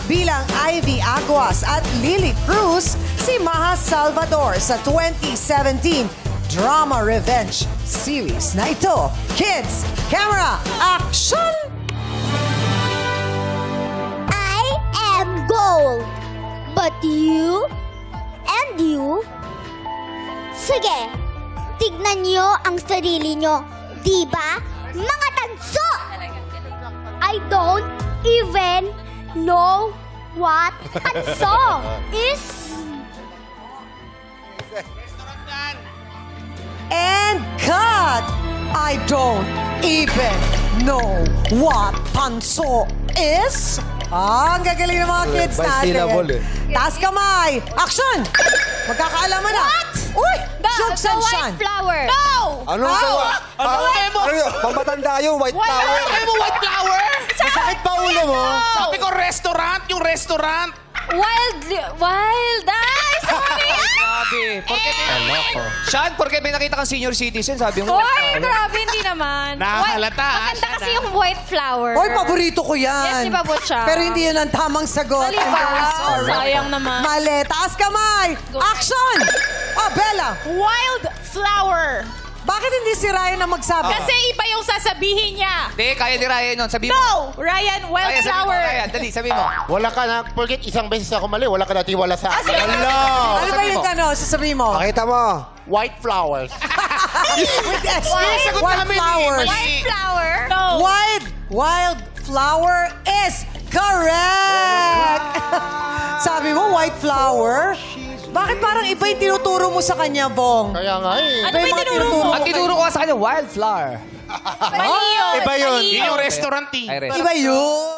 bilang Ivy Aguas at Lily Cruz si Maha Salvador sa 2017 Drama Revenge series na ito. Kids, camera, action! I am gold. But you? And you? Sige, tignan nyo ang sarili nyo. Diba? Mga tanso! I don't even know what tanso is. And cut! I don't even know what tanso is. Ang gagaling ng mga kids natin. Taas kamay. Action! Magkakaalaman na. What? Uy! The Jokes and white Sean. flower. No! Ano gawa? Ano yun? Pamatanda yung white flower. Ano mo, white flower? Masakit pa ulo mo. Sabi ko, restaurant, yung restaurant. Wild. Ay, sorry. Grabe. Porke Sean, porke may nakita kang senior citizen, sabi mo. Hoy, grabe, hindi naman. Nakahalata, Maganda kasi yung white flower. Hoy, paborito ko yan. Yes, di ba, Butcha? Pero hindi yun ang tamang sagot. Mali I'm ba? very sorry. Sayang naman. Mali. Taas kamay. Action! Oh, Bella. Wild flower. Bakit hindi si Ryan na magsabi? Kasi iba yung sasabihin niya. Hindi, kaya ni Ryan nun. Sabi mo. No! Ryan, wild Ryan, sabi mo, flower. Ryan. Dali, sabi mo. Wala ka na, porket isang beses ako mali, wala ka natin wala sa akin. Hello! Ano ba yung gano'n? Sasabihin mo? Pakita mo. White flowers. With S. Sagot Wild namin eh. flowers. Mali. Flower. No. Wild flower is correct! Sabi mo, white flower? Bakit parang iba yung tinuturo mo sa kanya, Bong? Kaya nga eh. Iba yung mga tinuturo mo. Ang tinuro ko sa kanya, wildflower. Mali yun. Iba yun. Yun yung restaurant eh. Ay, rest. Iba yun.